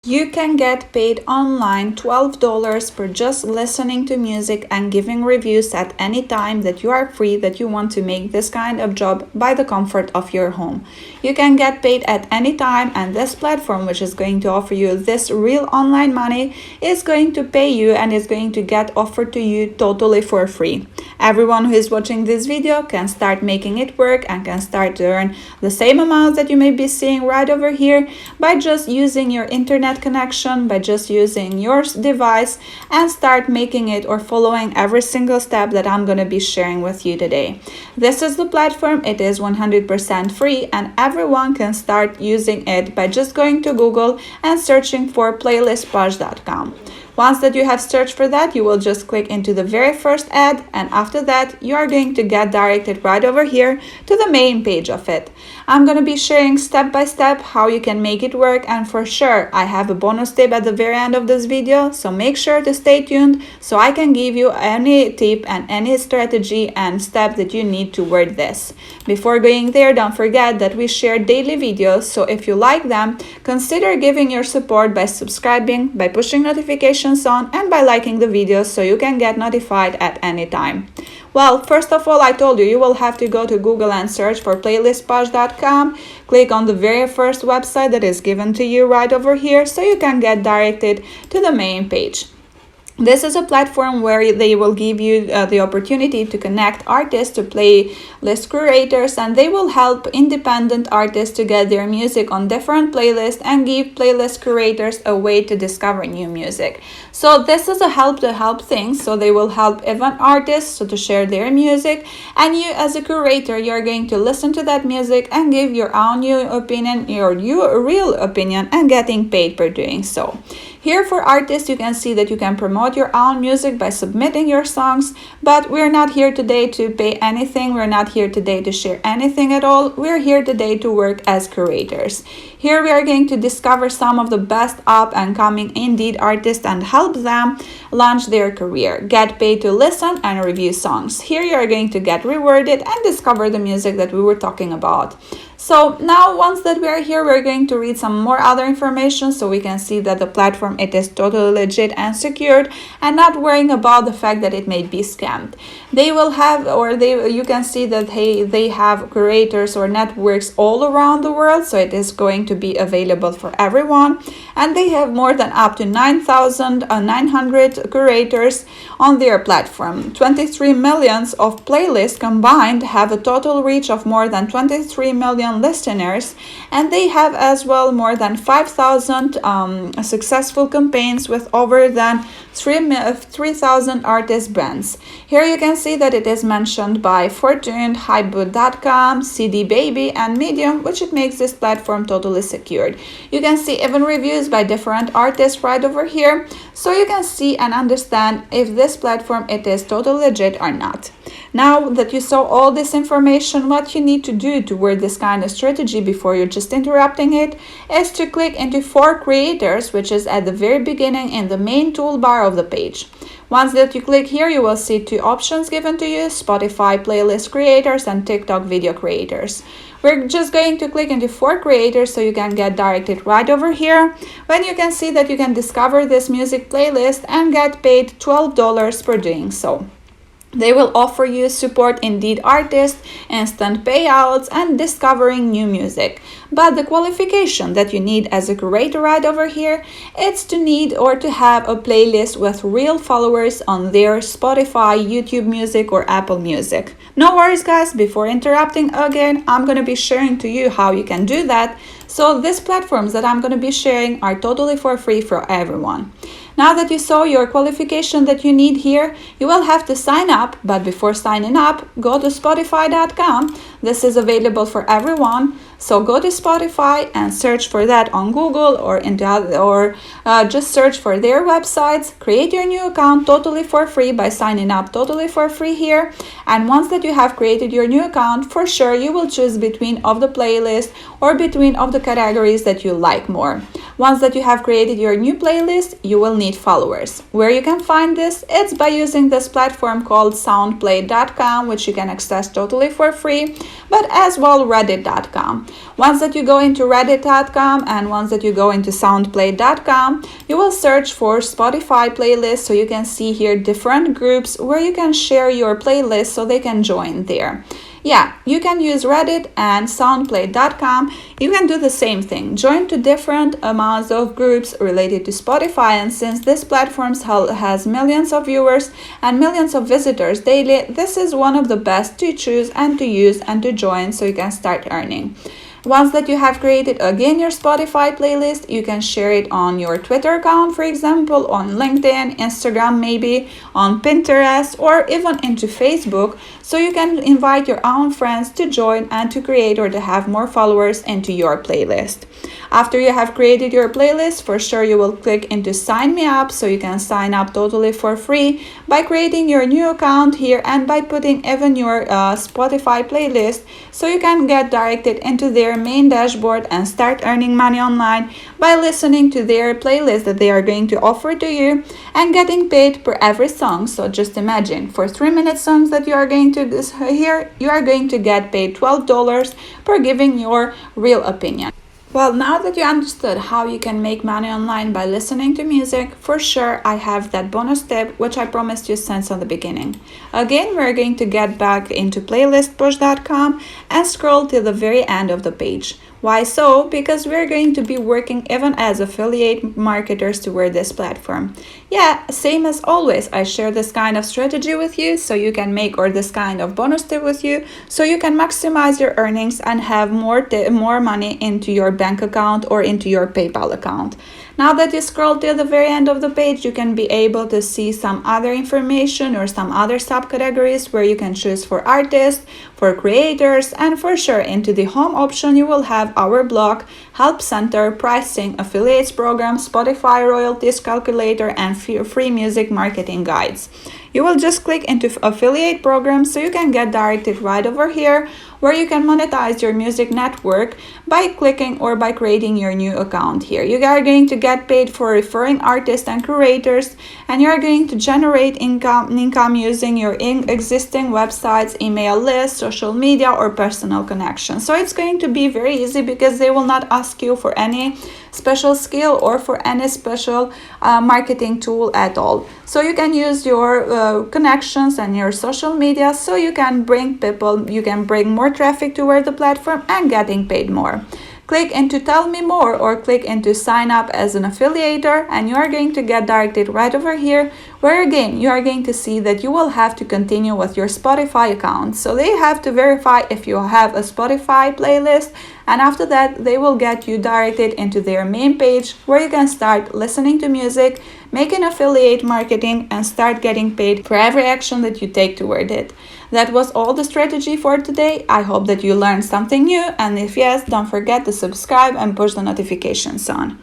You can get paid online $12 for just listening to music and giving reviews at any time that you are free, that you want to make this kind of job by the comfort of your home. You can get paid at any time, and this platform, which is going to offer you this real online money, is going to pay you and is going to get offered to you totally for free. Everyone who is watching this video can start making it work and can start to earn the same amount that you may be seeing right over here by just using your internet connection, by just using your device, and start making it or following every single step that I'm going to be sharing with you today. This is the platform. It is 100% free, and everyone can start using it by just going to Google and searching for playlistpush.com. Once that you have searched for that, you will just click into the very first ad, and after that you are going to get directed right over here to the main page of it. I'm going to be sharing step by step how you can make it work, and for sure I have a bonus tip at the very end of this video, so make sure to stay tuned so I can give you any tip and any strategy and step that you need toward this. Before going there, don't forget that we share daily videos, so if you like them, consider giving your support by subscribing, by pushing notifications on, and by liking the videos so you can get notified at any time. Well, first of all, I told you will have to go to Google and search for playlistpush.com. Click on the very first website that is given to you right over here so you can get directed to the main page. This is a platform where they will give you the opportunity to connect artists to playlist curators, and they will help independent artists to get their music on different playlists and give playlist curators a way to discover new music. So this is a help to help thing. So they will help even artists to share their music, and you as a curator, you're going to listen to that music and give your own new opinion, your real opinion, and getting paid for doing so. Here for artists, you can see that you can promote your own music by submitting your songs, but we're not here today to pay anything. We're not here today to share anything at all. We're here today to work as curators. Here we are going to discover some of the best up and coming indie artists and help them launch their career, get paid to listen and review songs. Here you are going to get rewarded and discover the music that we were talking about. So now once that we are here, we're going to read some more other information so we can see that the platform, it is totally legit and secured, and not worrying about the fact that it may be scammed. They will have, or you can see that they have curators or networks all around the world, so it is going to be available for everyone, and they have more than up to 9,900 curators on their platform. 23 millions of playlists combined have a total reach of more than 23 million listeners, and they have as well more than 5,000 successful campaigns with over than 3,000 artist brands. Here you can see that it is mentioned by Fortune, Hypeboot.com, CD Baby, and Medium, which it makes this platform totally secured. You can see even reviews by different artists right over here, so you can see and understand if this platform it is totally legit or not. Now that you saw all this information, what you need to do toward this kind of strategy before you're just interrupting it is to click into For Creators, which is at the very beginning in the main toolbar of the page. Once that you click here, you will see two options given to you: Spotify playlist creators and TikTok video creators. We're just going to click into For Creators so you can get directed right over here, when you can see that you can discover this music playlist and get paid $12 for doing so. They will offer you support indeed artists, instant payouts, and discovering new music. But the qualification that you need as a curator right over here, it's to need or to have a playlist with real followers on their Spotify, YouTube Music, or Apple Music. No worries guys, before interrupting again, I'm going to be sharing to you how you can do that. So these platforms that I'm going to be sharing are totally for free for everyone. Now that you saw your qualification that you need here, you will have to sign up, but before signing up, go to Spotify.com. This is available for everyone. So go to Spotify and search for that on Google or just search for their websites. Create your new account totally for free by signing up totally for free here. And once that you have created your new account, for sure you will choose between of the playlist or between of the categories that you like more. Once that you have created your new playlist, you will need followers. Where you can find this, it's by using this platform called soundplay.com, which you can access totally for free, but as well reddit.com. Once that you go into reddit.com and once that you go into soundplay.com, you will search for Spotify playlists, so you can see here different groups where you can share your playlist so they can join there. Yeah, you can use Reddit and soundplay.com. You can do the same thing. Join to different amounts of groups related to Spotify, and since this platform has millions of viewers and millions of visitors daily, this is one of the best to choose and to use and to join so you can start earning. Once that you have created again your Spotify playlist, you can share it on your Twitter account, for example, on LinkedIn, Instagram, maybe on Pinterest, or even into Facebook, so you can invite your own friends to join and to create or to have more followers into your playlist. After you have created your playlist, for sure you will click into sign me up, so you can sign up totally for free by creating your new account here and by putting even your Spotify playlist, so you can get directed into their main dashboard and start earning money online by listening to their playlist that they are going to offer to you and getting paid per every song. So just imagine, for 3-minute songs that you are going to hear, you are going to get paid $12 per giving your real opinion. Well, now that you understood how you can make money online by listening to music, for sure I have that bonus tip which I promised you since the beginning. Again, we're going to get back into playlistpush.com and scroll till the very end of the page. Why so? Because we're going to be working even as affiliate marketers toward this platform. Yeah, same as always, I share this kind of strategy with you so you can make, or this kind of bonus tip with you so you can maximize your earnings and have more money into your bank account or into your PayPal account. Now that you scroll till the very end of the page, you can be able to see some other information or some other subcategories where you can choose for artists, for creators, and for sure into the home option you will have our blog, help center, pricing, affiliates program, Spotify royalties calculator, and free music marketing guides. You will just click into affiliate program so you can get directed right over here where you can monetize your music network by clicking or by creating your new account here. You are going to get paid for referring artists and curators, and you are going to generate income using your existing websites, email lists, social media, or personal connections. So it's going to be very easy because they will not ask you for any special skill or for any special marketing tool at all. So you can use your connections and your social media so you can bring people, you can bring more traffic toward the platform and getting paid more. Click into tell me more or click into sign up as an affiliator, and you are going to get directed right over here where again you are going to see that you will have to continue with your Spotify account. So they have to verify if you have a Spotify playlist, and after that they will get you directed into their main page where you can start listening to music, making affiliate marketing, and start getting paid for every action that you take toward it. That was all the strategy for today. I hope that you learned something new, and if yes, don't forget to subscribe and push the notifications on.